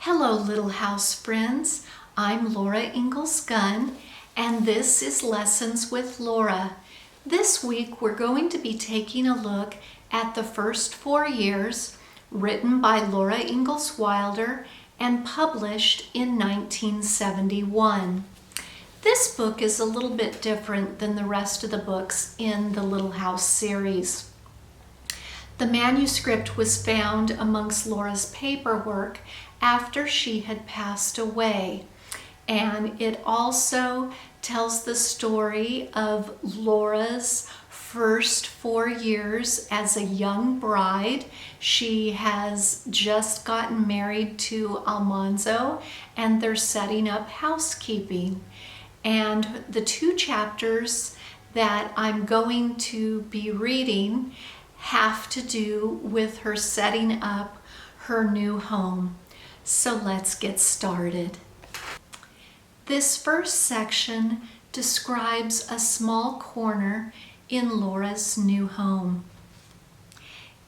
Hello, little house friends. I'm Laura Ingalls Gunn, and this is Lessons with Laura. This week, we're going to be taking a look at the first 4 years, written by Laura Ingalls Wilder and published in 1971. This book is a little bit different than the rest of the books in the Little House series. The manuscript was found amongst Laura's paperwork after she had passed away, and it also tells the story of Laura's first 4 years as a young bride. She has just gotten married to Almanzo, and they're setting up housekeeping. And the 2 chapters that I'm going to be reading have to do with her setting up her new home. So let's get started. This first section describes a small corner in Laura's new home.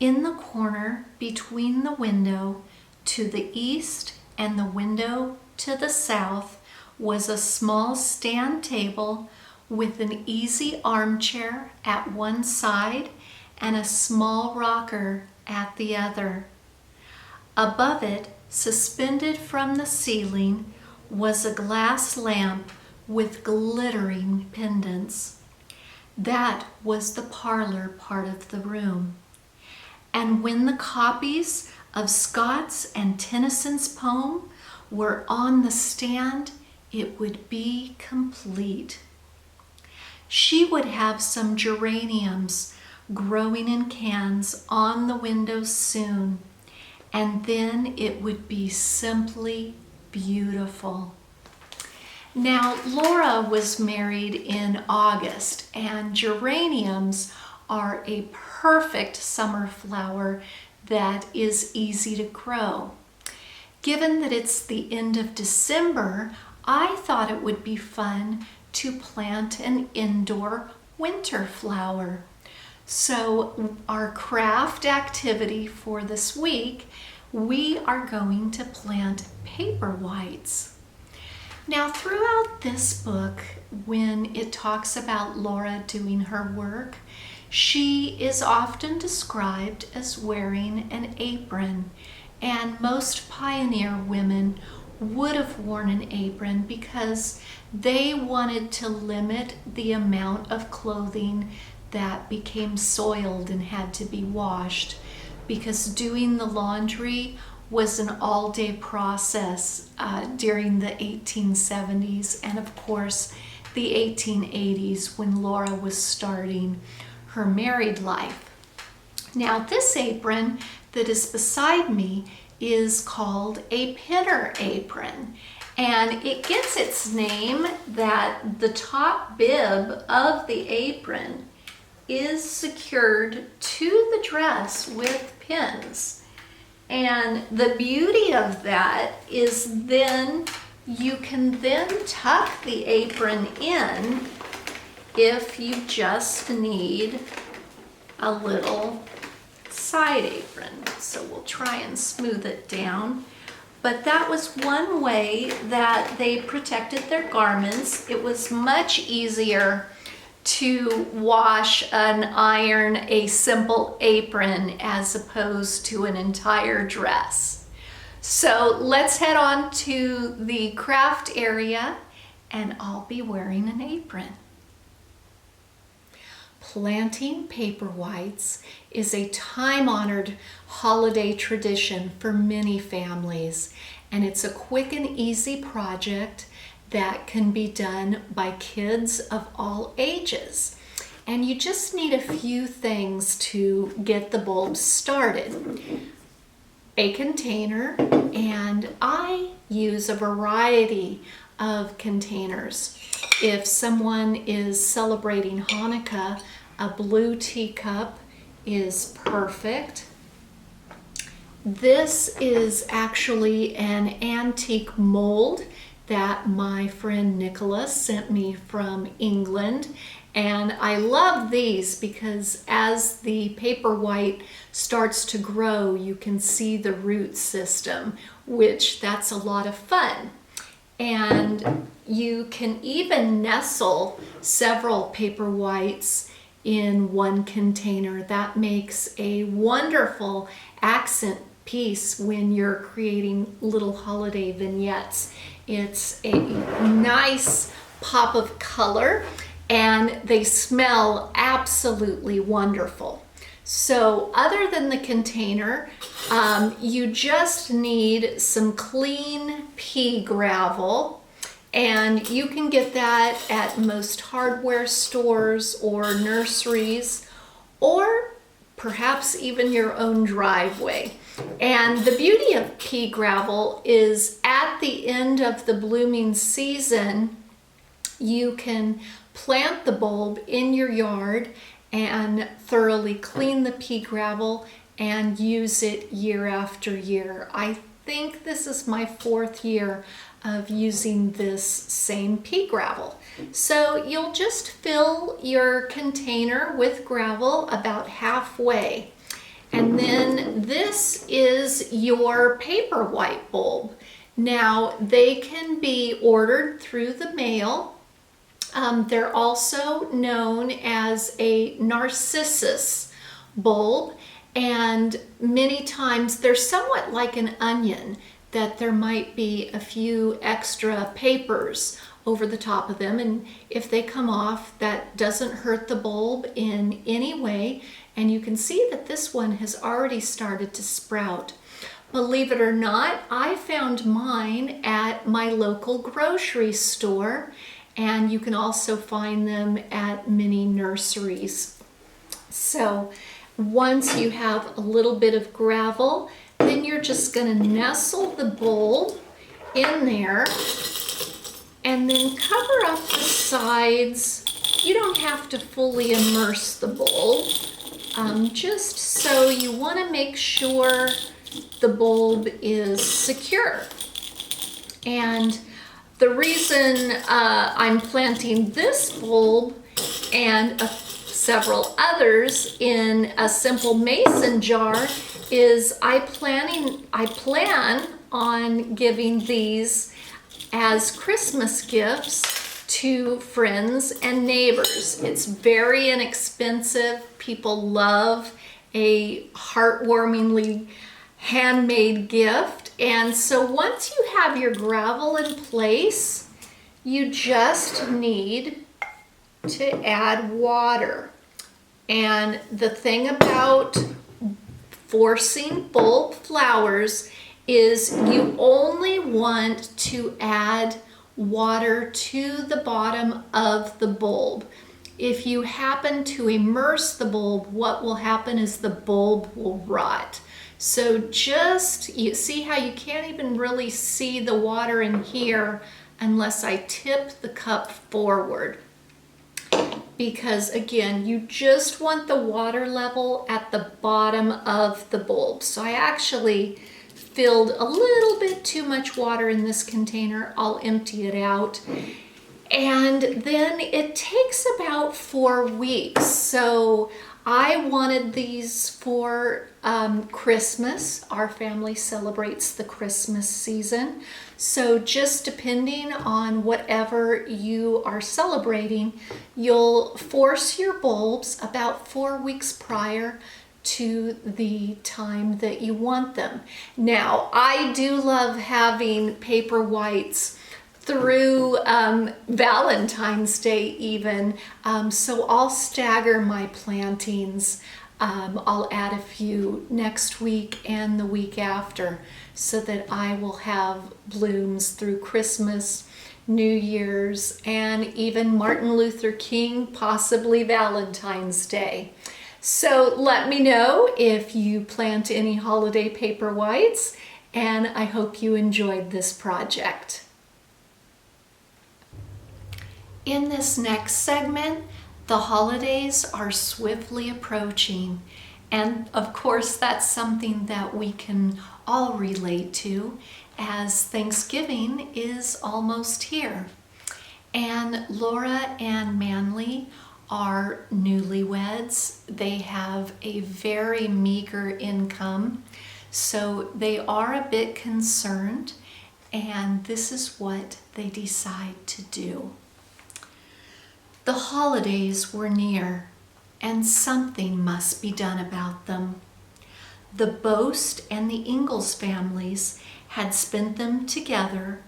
In the corner between the window to the east and the window to the south was a small stand table with an easy armchair at one side and a small rocker at the other. Above it, suspended from the ceiling, was a glass lamp with glittering pendants. That was the parlor part of the room. And when the copies of Scott's and Tennyson's poem were on the stand, it would be complete. She would have some geraniums growing in cans on the windows soon, and then it would be simply beautiful. Now, Laura was married in August, and geraniums are a perfect summer flower that is easy to grow. Given that it's the end of December, I thought it would be fun to plant an indoor winter flower. So our craft activity for this week, we are going to plant paper whites. Now, throughout this book, when it talks about Laura doing her work, she is often described as wearing an apron, and most pioneer women would have worn an apron because they wanted to limit the amount of clothing that became soiled and had to be washed, because doing the laundry was an all-day process during the 1870s and of course the 1880s when Laura was starting her married life. Now, this apron that is beside me is called a pinner apron, and it gets its name that the top bib of the apron is secured to the dress with pins. And the beauty of that is then you can then tuck the apron in if you just need a little side apron. So we'll try and smooth it down. But that was one way that they protected their garments. It was much easier to wash and iron a simple apron as opposed to an entire dress. So let's head on to the craft area, and I'll be wearing an apron. Planting paper whites is a time-honored holiday tradition for many families, and it's a quick and easy project that can be done by kids of all ages. And you just need a few things to get the bulbs started. A container, and I use a variety of containers. If someone is celebrating Hanukkah, a blue teacup is perfect. This is actually an antique mold that my friend Nicholas sent me from England, And I love these because as the paper white starts to grow, you can see the root system, which that's a lot of fun. And you can even nestle several paper whites in one container. That makes a wonderful accent piece when you're creating little holiday vignettes. It's a nice pop of color and they smell absolutely wonderful. So other than the container, you just need some clean pea gravel, and you can get that at most hardware stores or nurseries, or perhaps even your own driveway. And the beauty of pea gravel is at the end of the blooming season, you can plant the bulb in your yard and thoroughly clean the pea gravel and use it year after year. I think this is my 4th year of using this same pea gravel. So you'll just fill your container with gravel about halfway. And then this is your paper white bulb. Now they can be ordered through the mail. They're also known as a narcissus bulb, and many times they're somewhat like an onion, that there might be a few extra papers over the top of them, and if they come off, that doesn't hurt the bulb in any way. And you can see that this one has already started to sprout. Believe it or not, I found mine at my local grocery store, and you can also find them at many nurseries. So once you have a little bit of gravel, then you're just going to nestle the bulb in there and then cover up the sides. You don't have to fully immerse the bulb, just so you want to make sure the bulb is secure. And the reason I'm planting this bulb and several others in a simple mason jar is I plan on giving these as Christmas gifts to friends and neighbors. It's very inexpensive. People love a heartwarmingly handmade gift. And so once you have your gravel in place, you just need to add water. And the thing about forcing bulb flowers is you only want to add water to the bottom of the bulb. If you happen to immerse the bulb, what will happen is the bulb will rot. So you see how you can't even really see the water in here unless I tip the cup forward. Because again, you just want the water level at the bottom of the bulb. So I actually filled a little bit too much water in this container. I'll empty it out. And then it takes about 4 weeks. So I wanted these for Christmas. Our family celebrates the Christmas season. So just depending on whatever you are celebrating, you'll force your bulbs about 4 weeks prior to the time that you want them. Now, I do love having paper whites through Valentine's Day even, so I'll stagger my plantings. I'll add a few next week and the week after so that I will have blooms through Christmas, New Year's, and even Martin Luther King, possibly Valentine's Day. So let me know if you plant any holiday paper whites, and I hope you enjoyed this project. In this next segment, the holidays are swiftly approaching, and of course that's something that we can all relate to, as Thanksgiving is almost here. And Laura and Manley are newlyweds. They have a very meager income, so they are a bit concerned, and this is what they decide to do. The holidays were near, and something must be done about them. The Boast and the Ingalls families had spent them together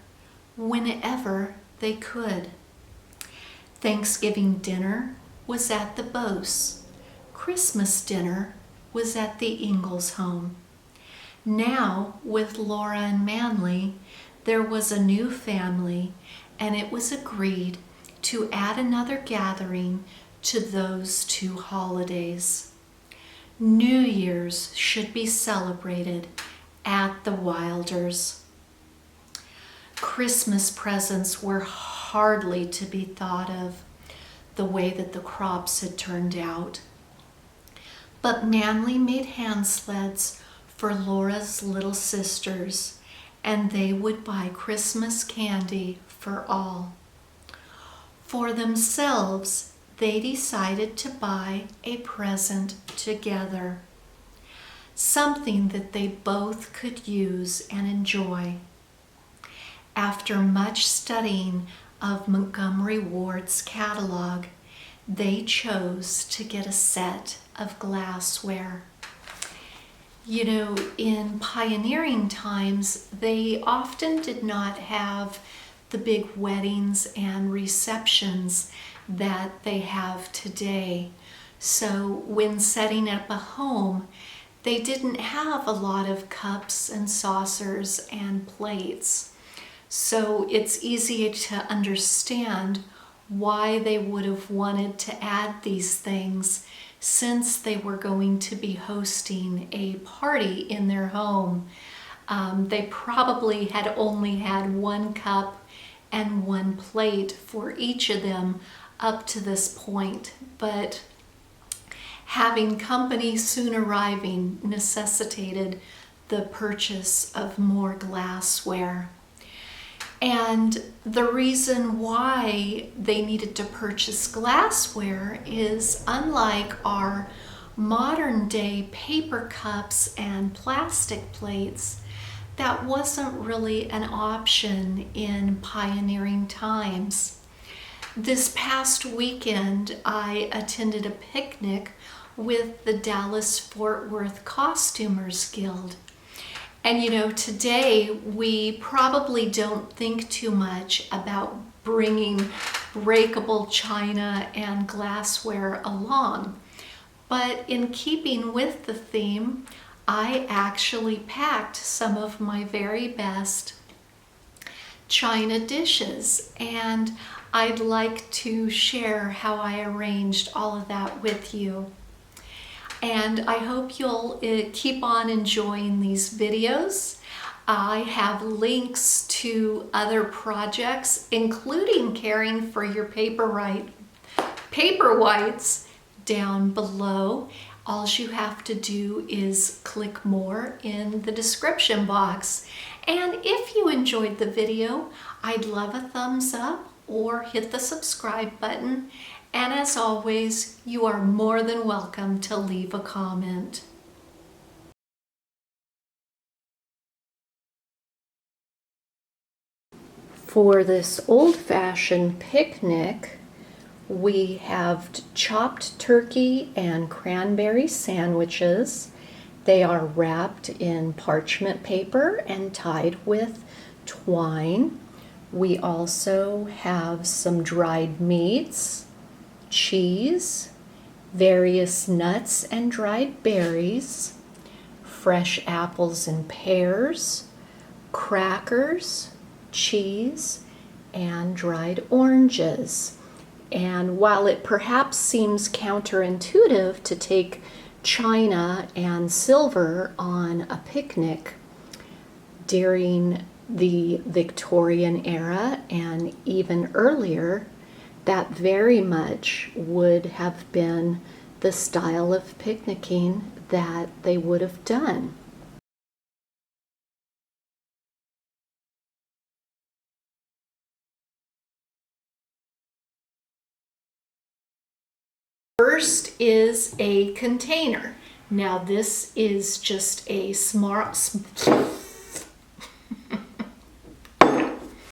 whenever they could. Thanksgiving dinner was at the Boasts. Christmas dinner was at the Ingalls home. Now, with Laura and Manly, there was a new family, and it was agreed to add another gathering to those two holidays. New Year's should be celebrated at the Wilders. Christmas presents were hardly to be thought of, the way that the crops had turned out. But Manly made hand sleds for Laura's little sisters, and they would buy Christmas candy for all. For themselves, they decided to buy a present together, something that they both could use and enjoy. After much studying of Montgomery Ward's catalog, they chose to get a set of glassware. You know, in pioneering times, they often did not have the big weddings and receptions that they have today. So when setting up a home, they didn't have a lot of cups and saucers and plates. So it's easy to understand why they would have wanted to add these things, since they were going to be hosting a party in their home. They probably had only had one cup and one plate for each of them up to this point, but having company soon arriving necessitated the purchase of more glassware. And the reason why they needed to purchase glassware is, unlike our modern day paper cups and plastic plates, that wasn't really an option in pioneering times. This past weekend, I attended a picnic with the Dallas-Fort Worth Costumers Guild. And you know, today we probably don't think too much about bringing breakable china and glassware along. But in keeping with the theme, I actually packed some of my very best china dishes, and I'd like to share how I arranged all of that with you. And I hope you'll keep on enjoying these videos. I have links to other projects, including caring for your paper whites, down below. All you have to do is click more in the description box. And if you enjoyed the video, I'd love a thumbs up or hit the subscribe button. And as always, you are more than welcome to leave a comment. For this old-fashioned picnic, we have chopped turkey and cranberry sandwiches. They are wrapped in parchment paper and tied with twine. We also have some dried meats, cheese, various nuts and dried berries, fresh apples and pears, crackers, cheese, and dried oranges. And while it perhaps seems counterintuitive to take china and silver on a picnic, during the Victorian era and even earlier, that very much would have been the style of picnicking that they would have done. first is a container. Now this is just a smart,